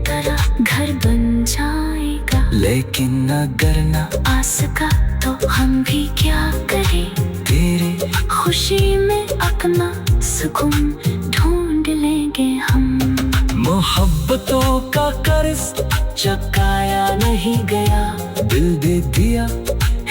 तेरा घर बन जाएगा। लेकिन अगर ना आ सका तो हम भी क्या करें। तेरे खुशी में अपना सुकून ढूंढ लेंगे हम। मोहब्बतों का कर्ज चुकाया नहीं गया, दिल दे दिया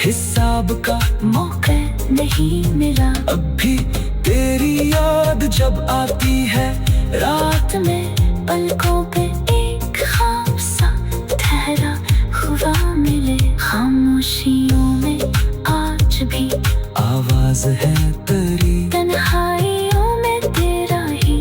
हिसाब का मौका नहीं मिला। अब भी तेरी याद जब आती है रात में पलकों पे एक ख्वाब सा ठहरा हुआ मिले। खामोशियों में आज भी आवाज है तेरी, तन्हाइयों में तेरा ही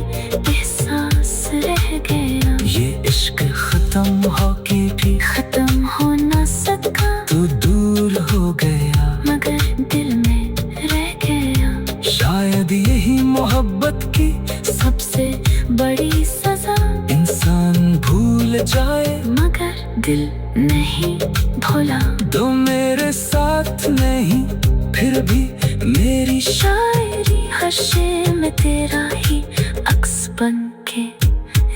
एहसास रह गया। ये इश्क खत्म होके भी खत्म हो न सका, तू दूर हो गया, मगर दिल में रह गया। शायद यही मोहब्बत की सबसे बड़ी सजा, इंसान भूल जाए मगर दिल नहीं भूला। तो मेरे साथ नहीं फिर भी मेरी शायरी हर शेर में तेरा ही अक्स बन के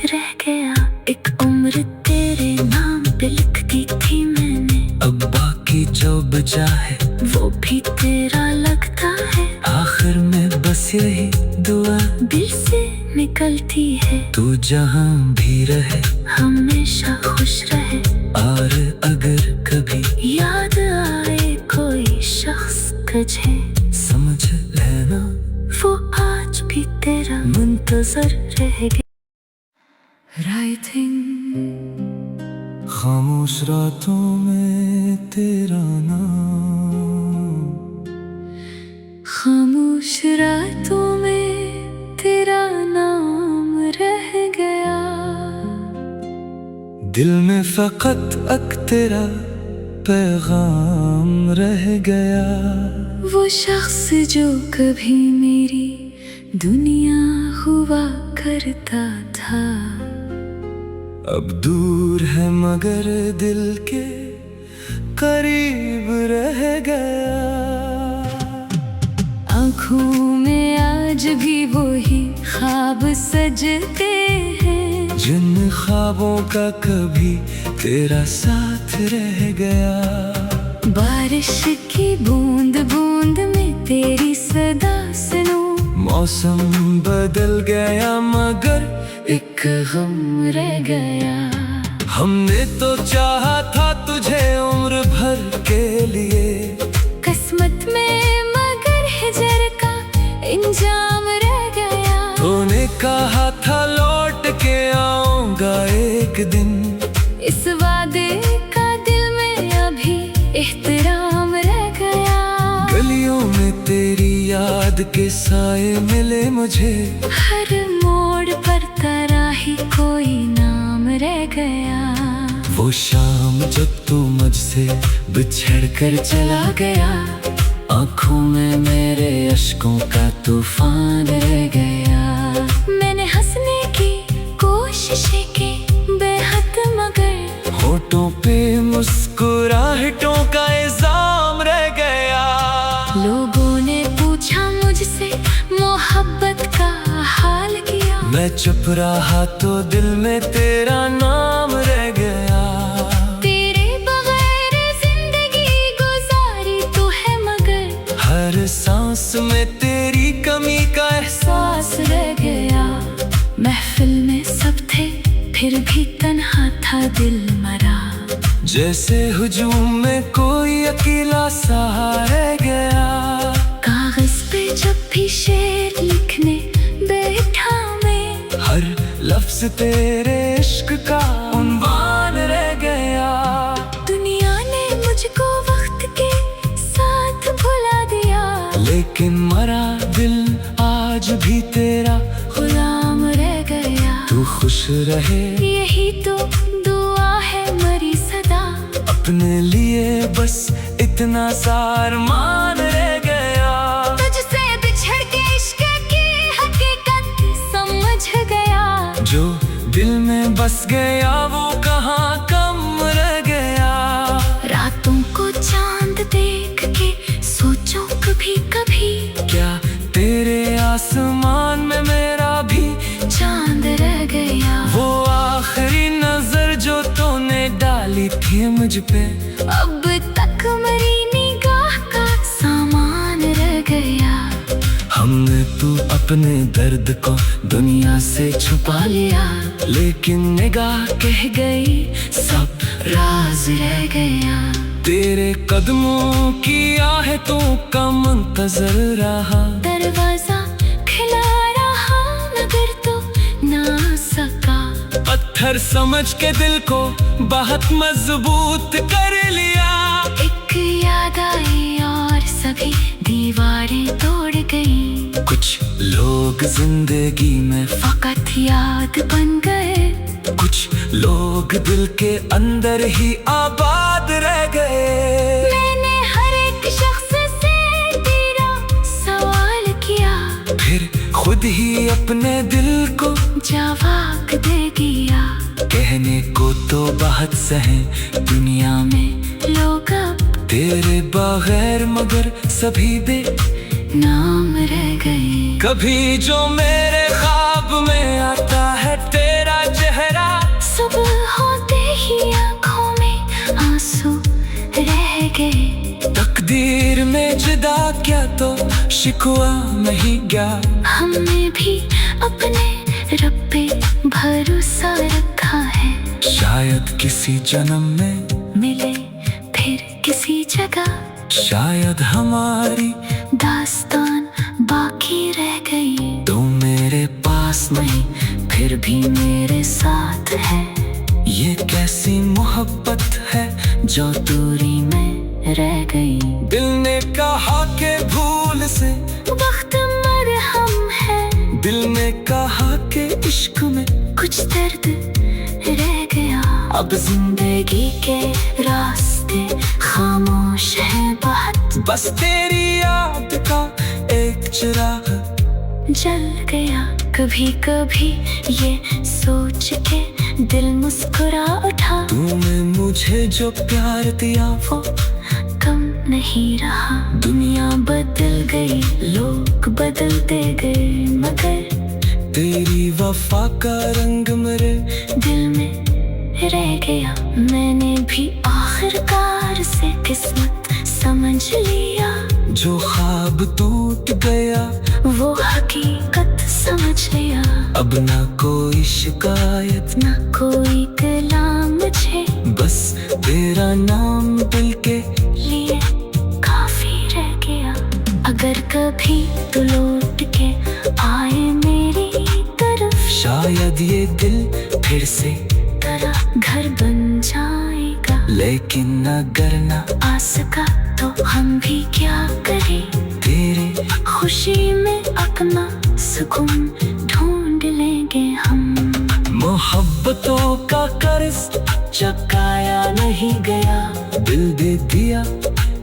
रह गया। एक उम्र तेरे नाम पे लिख दी थी मैंने, अब बाकी जो बचा है वो भी तेरा लगता है। आखिर में बस यही दुआ दिल से निकलती है, तू जहाँ भी रहे हमेशा खुश रहे। और अगर कभी याद आए कोई शख्स तुझे, समझ लेना वो आज भी तेरा मुंतजर रहेगा। Writing खामोश रातों में तेरा नाम, खामोश रातों में तेरा नाम रह गया। दिल में फकत अक तेरा पैगाम रह गया। वो शख्स जो कभी मेरी दुनिया हुआ करता था, अब दूर है मगर दिल के करीब रह गया। आँखों में आज भी वही ख्वाब सजते हैं, जिन ख्वाबों का कभी तेरा साथ रह गया। बारिश की बूंद बूंद में तेरी सदा सुनो, मौसम बदल गया मगर एक गम रह गया। हमने तो चाहा था तुझे उम्र भर के लिए, किस्मत में मगर हिजर का इंजाम रह गया। तूने कहा था लौट के आऊंगा एक दिन, इस वादे का दिल में अभी एहतराम रह गया। गलियों में तेरी याद के साए मिले मुझे, हर मोड़ पर तेरा ही कोई नाम रह गया। वो शाम जब तू मुझसे बिछड़ कर चला गया, आँखों में मेरे अश्कों का तूफान रह गया। मैंने हंसने की कोशिशें की बेहद मगर होठों पे मुस्कुराहटों का इल्जाम रह गया। लोगों ने पूछा मुझसे मोहब्बत का हाल किया, मैं चुप रहा तो दिल में तेरा नाम रह गया। तेरे बगैर जिंदगी गुजारी तो है मगर हर सांस में तेरी कमी का एहसास सांस रह गया। महफिल में सब थे फिर भी तन्हा था दिल मरा, जैसे हुजूम में कोई अकेला सा रह गया। कागज पे जब भी शेर लिखने बैठा मैं, हर लफ्ज तेरे इश्क का उन्वान रह गया। दुनिया ने मुझको वक्त के साथ भुला दिया, लेकिन मरा दिल आज भी तेरा गुलाम रह गया। तू खुश रहे यही तो दुआ है मरी सदा, अपने लिए बस इतना सा अरमान रह गया। तुझसे बिछड़ के इश्क की हकीकत समझ गया, जो दिल में बस गया वो कहाँ कम रह गया। रातों को चांद देख के सोचो कभी कभी, क्या तेरे आसमान में मेरा भी चांद रह गया। वो आखिरी नजर जो तूने डाली थी मुझ पे, अब तक मेरी निगाह का सामान रह गया। हमने तू अपने दर्द को दुनिया से छुपा लिया, लेकिन निगाह कह गई सब राज रह गया। तेरे कदमों की आहेतों का मुंतजर रहा, दरवाजा खिला रहा मगर तो ना सका, पत्थर समझ के दिल को बहुत मजबूत कर लिया। एक याद आई और सभी दीवारें तोड़ गई, कुछ लोग जिंदगी में फकत याद बन गए, कुछ लोग दिल के अंदर ही आबाद रह गए। मैंने हर एक शख्स से तेरा सवाल किया, फिर खुद ही अपने दिल को जवाब दे दिया। कहने को तो बहुत सहे दुनिया में लोग अब तेरे बगैर, मगर सभी बे नाम रह गए। कभी जो मेरे ख्वाब में आता है तेरा चेहरा, सुबह होते ही आँखों में आंसू रह गए। तकदीर में जुदा क्या तो शिकवा नहीं गया। हमने भी अपने रब पे भरोसा रखा है, शायद किसी जन्म में मिले फिर किसी जगह, शायद हमारी दास्तान बाकी रह गई। तू मेरे पास नहीं फिर भी मेरे साथ है, ये कैसी मोहब्बत है जो दूरी में रह गई। दिल ने कहा के भूल से वक्त मरहम है, दिल ने कहा के इश्क में कुछ दर्द रह गया। अब जिंदगी के रास्ते खामोश हैं बहुत, बस तेरी याद का एक चिराग जल गया। कभी कभी ये सोच के दिल मुस्कुरा उठा, तूने मुझे जो प्यार दिया वो कम नहीं रहा। दुनिया बदल गई, लोग बदलते गए, मगर तेरी वफा का रंग मेरे दिल में रह गया। मैंने भी आखिरकार से किस्मत समझ लिया, जो ख्वाब टूट गया वो हकीकत समझ लिया। अब ना कोई शिकायत, ना कोई कलाम मुझे, बस तेरा नाम दिल के लिए काफी रह गया। अगर कभी तू लौट के आए मेरी तरफ, शायद ये दिल फिर से तेरा घर बन जाएगा। लेकिन अगर ना आ सका तो हम भी क्या करें, तेरे खुशी में अपना सुकून ढूंढ लेंगे हम। मोहब्बतों का कर्ज चुकाया नहीं गया, दिल दे दिया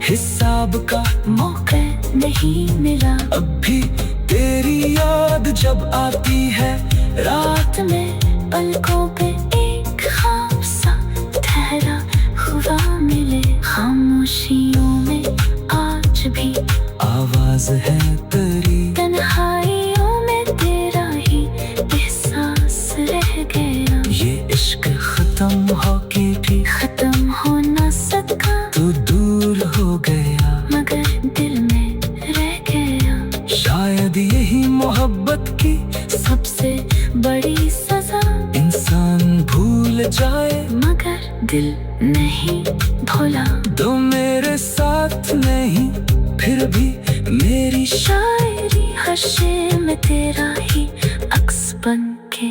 हिसाब का मौका नहीं मिला। अब भी तेरी याद जब आती है रात में पलकों पे एक ख्वाब सा ठहरा हुआ मिले, खामोशियों में आज भी आवाज है तेरी, तन्हाइयों में तेरा ही एहसास रह गया। ये इश्क खत्म होके भी खत्म हो न सका, तू दूर हो गया, मगर दिल में रह गया। शायद यही मोहब्बत की सबसे बड़ी सजा, इंसान भूल जाए मगर दिल नहीं भूला। तो मेरे साथ नहीं फिर भी मेरी शायरी हशे में तेरा ही अक्स बन के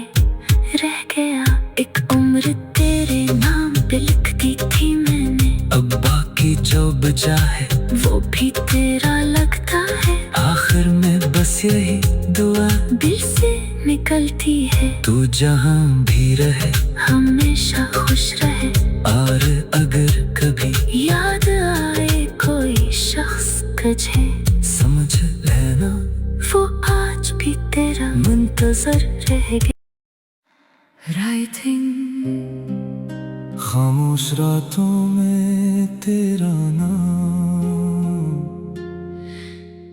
रह गया। एक उम्र तेरे नाम पे लिख दी थी मैंने, अब बाकी जो बचा है वो भी तेरा लगता है। आखिर में बस यही दुआ दिल से निकलती है, तू जहाँ भी रहे हमेशा खुश रहे। और अगर कभी याद आए कोई शख्स तुझे, समझ लेना वो आज भी तेरा मुंतजर रह गया। Writing खामोश रातों में तेरा नाम,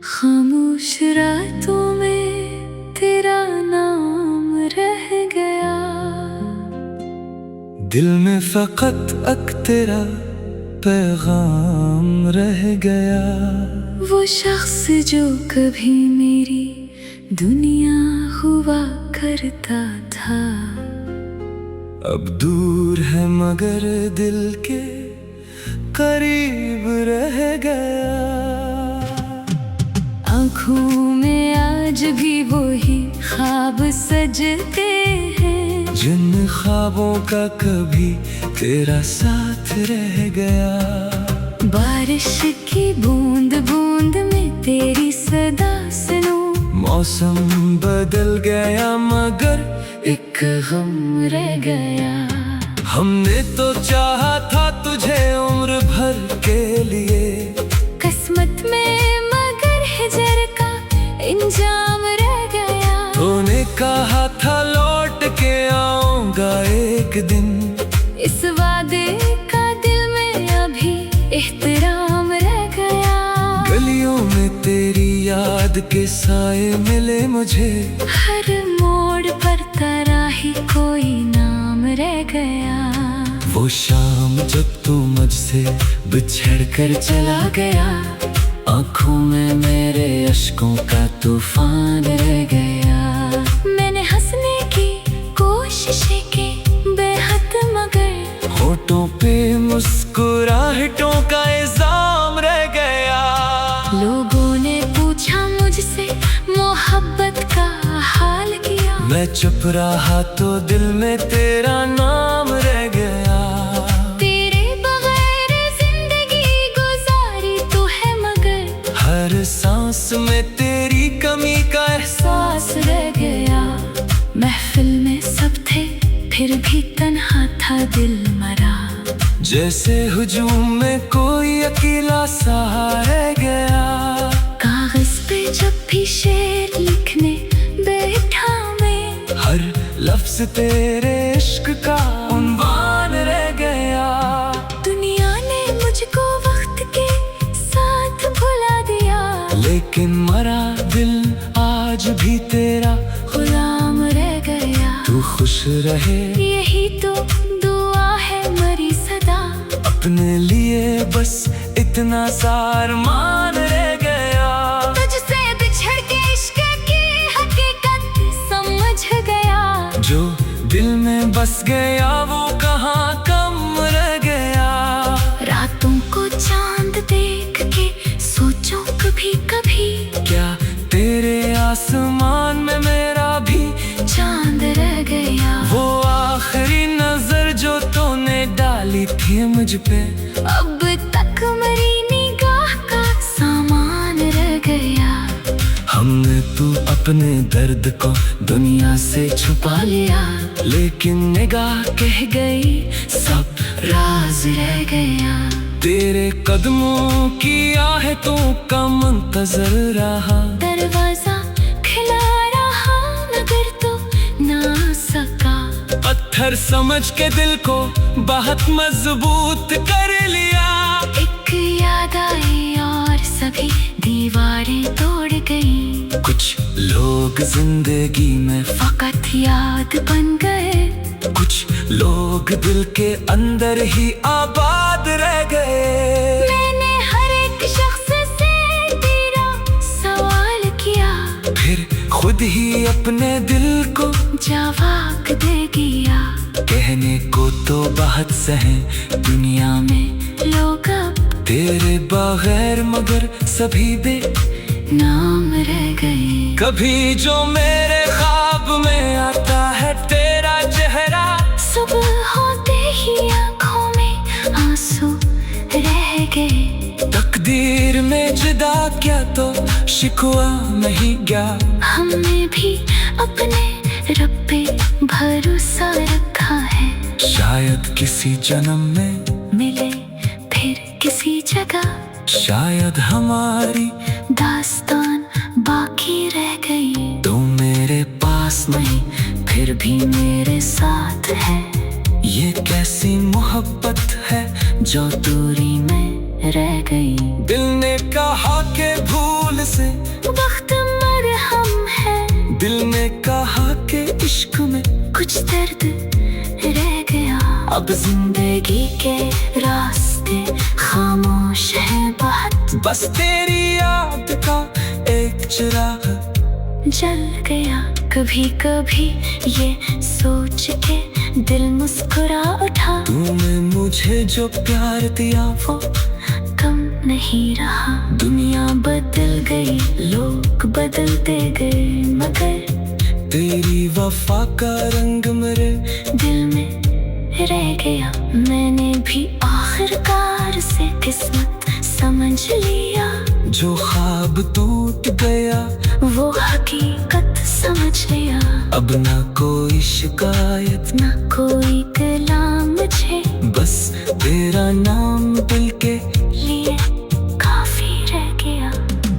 खामोश रातों में तेरा नाम रह गया। दिल में फकत अक तेरा पैगाम रह गया। वो शख्स जो कभी मेरी दुनिया हुआ करता था, अब दूर है मगर दिल के करीब रह गया। आँखों में आज भी वही ख्वाब सजते हैं, जिन ख्वाबों का कभी तेरा साथ रह गया। बारिश की बूंद बूंद में तेरी सदा सुनूं, मौसम बदल गया मगर एक गम रह गया। हमने तो चाहा था तुझे उम्र भर के लिए, किस्मत में मगर हिजर का इंजाम रह गया। तूने कहा था लौट के आऊंगा एक दिन, इस वादे का दिल में अभी एहतराम रह गया। गलियों में तेरी याद के साए मिले मुझे, हर मोड़ पर तेरा ही कोई नाम रह गया। वो शाम जब तू मुझसे बिछड़ कर चला गया, आँखों में मेरे अश्कों का तूफान रह गया। मैंने हंसने की कोशिश की बेहद, मगर होठों पे मुस्कुराहटों का इल्जाम रह गया। लोगों ने पूछा मुझसे, मोहब्बत का हाल किया। मैं चुप रहा तो दिल में तेरा नाम रह गया। तेरे बगैर जिंदगी गुजारी तो है, मगर हर सांस में तेरी कमी का एहसास रह गया। महफिल में सब थे फिर भी तन्हा था दिल। जैसे हुजूम में कोई अकेला सा रह गया। कागज पे जब भी शेर लिखने बैठा मैं, हर लफ्ज तेरे इश्क का उन्वान रह गया। दुनिया ने मुझको वक्त के साथ भुला दिया, लेकिन मरा दिल आज भी तेरा गुलाम रह गया। तू खुश रहे यही तो दुआ है मरी सदा, अपने लिए बस इतना सा अरमान रह गया। तुझसे बिछड़ के इश्क की हकीकत समझ गया, जो दिल में बस गया वो कहाँ कम रह गया। रातों को चांद देख के सोचो कभी कभी, क्या तेरे आसमान में मेरा भी चांद रह गया। वो आखिरी नजर जो तूने डाली थी मुझ पे, अब तक मेरी निगाह का सामान रह गया। हमने तू अपने दर्द को दुनिया से छुपा लिया, लेकिन निगाह कह गई सब राज रह गया। तेरे कदमों की आहेतों का मुंतजर रहा, दरवाजा खिला रहा मगर तो ना सका, पत्थर समझ के दिल को बहुत मजबूत कर लिया। एक याद आई और सभी दीवारें तोड़ गई, कुछ लोग जिंदगी में फकत याद बन गए, कुछ लोग दिल के अंदर ही आबाद रह गए। मैंने हर एक शख्स से तेरा सवाल किया, फिर खुद ही अपने दिल को जवाब दे दिया। कहने को तो बहुत सहे दुनिया में लोग अब तेरे बगैर, मगर सभी बे नाम रह गए। कभी जो मेरे ख्वाब में आता है तेरा चेहरा, सुबह होते ही आंखों में आंसू रह गए। तकदीर में जुदा क्या तो शिकवा नहीं गया। हमने भी अपने रब पे भरोसा रखा है, शायद किसी जन्म में मिले फिर किसी जगह, शायद हमारी दास्तान बाकी रह गई। तू मेरे पास नहीं फिर भी मेरे साथ है, ये कैसी मोहब्बत है जो दूरी में रह गई। दिल ने कहा के भूल से वक्त मरहम है, दिल ने कहा के इश्क में कुछ दर्द रह गया। अब जिंदगी के रास्ते खामोश है बहुत, बस तेरी याद का एक चिराग जल गया। कभी कभी ये सोच के दिल मुस्कुरा उठा, तूने मुझे जो प्यार दिया वो कम नहीं रहा। दुनिया बदल गई, लोग बदलते गए, मगर तेरी वफा का रंग मेरे दिल में रह गया। मैंने भी आखिरकार से किस्मत समझ लिया, जो ख्वाब टूट गया वो हकीकत समझ लिया। अब ना कोई शिकायत ना कोई गिला मुझे, बस तेरा नाम दिल के लिए काफी रह गया।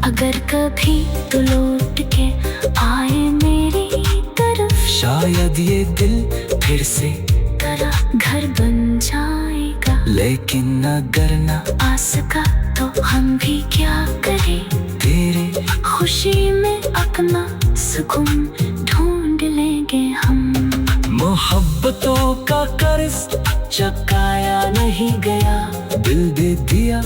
अगर कभी तो लौट के आए मेरी तरफ, शायद ये दिल फिर से तेरा घर बन जाएगा। लेकिन अगर ना आ सका तो हम भी क्या करें, तेरे खुशी में अपना सुकून ढूंढ लेंगे हम। मोहब्बतों का कर्ज चुकाया नहीं गया, दिल दे दिया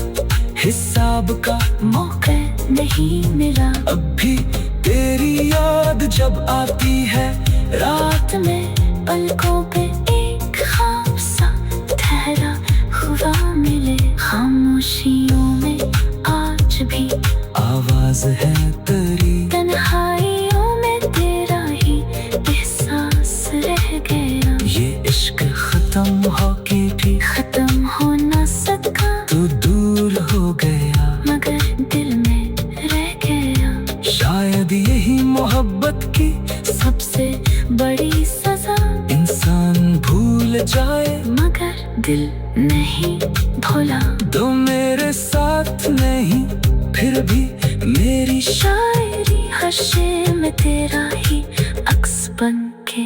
हिसाब का मौका नहीं मिला। अब भी तेरी याद जब आती है रात में पलकों पे एक ख्वाब सा ठहरा हुआ मिले। खामोशियों में आज भी आवाज है तेरी, तन्हाइयों में तेरा ही एहसास रह गया। ये इश्क खत्म होके भी खत्म हो न सका, तू दूर हो गया, मगर दिल में रह गया। शायद यही मोहब्बत की सबसे बड़ी सजा, इंसान भूल जाए मगर दिल नहीं भूला। तो मेरे साथ नहीं फिर भी मेरी शायरी हर्षे में तेरा ही अक्स बन के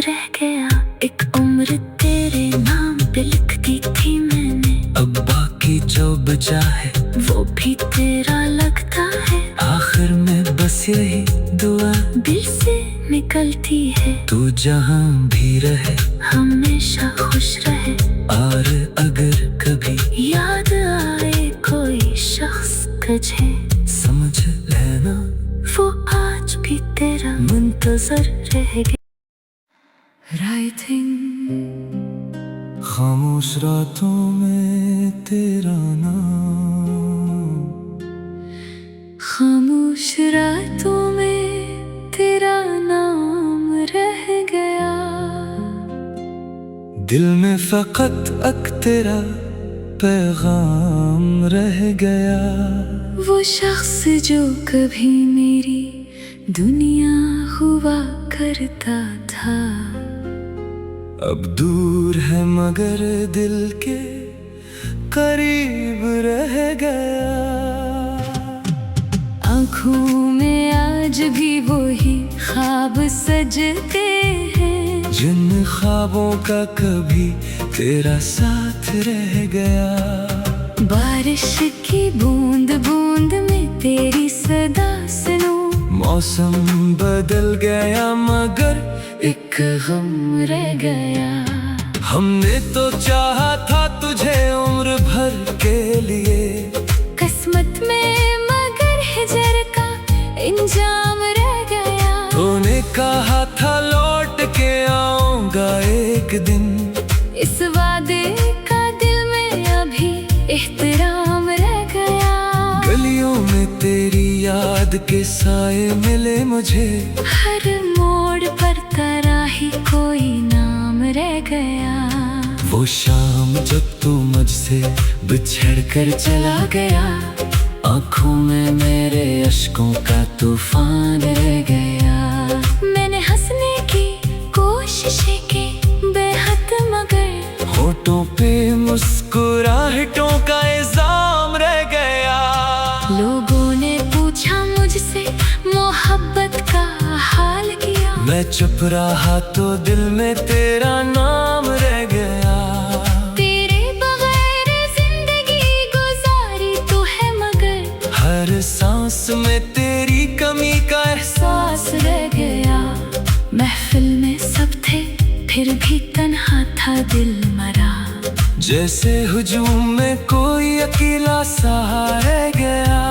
रह गया। एक उम्र तेरे नाम पे लिख दी थी मैंने, अब बाकी जो बचा है वो भी तेरा लगता है। आखिर में बस यही दुआ दिल से निकलती है, तू जहाँ भी रहे हमेशा खुश रहे। और अगर कभी याद आए कोई शख्स तुझे, समझ लेना वो आज भी तेरा मुंतजर रहेगा। खामोश रातों में तेरा नाम, खामोश रातों में तेरा नाम रह गया। दिल में फकत अक तेरा पैगाम रह गया। वो शख्स जो कभी मेरी दुनिया हुआ करता था, अब दूर है मगर दिल के करीब रह गया। आँखों में आज भी वही ख्वाब सजते हैं, जिन ख्वाबों का कभी तेरा साथ रह गया। बारिश की बूंद बूंद में तेरी सदा सुनूं, मौसम बदल गया मगर एक गम रह गया। हमने तो चाहा था तुझे उम्र भर के लिए, किस्मत में मगर हिजर का इंजाम रह गया। तूने कहा था लौट के आऊंगा एक दिन, इस वादे का दिल में अभी एहतराम रह गया। गलियों में तेरी याद के साए मिले मुझे, हर मोड़ पर तेरा ही कोई नाम रह गया। वो शाम जब तू मुझसे बिछड़ कर चला गया, आँखों में मेरे अश्कों का तूफान रह गया। मैंने हंसने की कोशिशें की बेहद मगर होठों पे मुस्कुराहटों का इल्जाम रह गया। लोगों ने पूछा मुझसे मोहब्बत का हाल किया, मैं चुप रहा तो दिल में तेरा नाम रह गया। तेरे बगैर जिंदगी गुजारी तू है मगर हर सांस में तेरी कमी का एहसास रह गया। महफिल में सब थे फिर भी तन्हा था दिल मरा, जैसे हुजूम में कोई अकेला सा रह गया।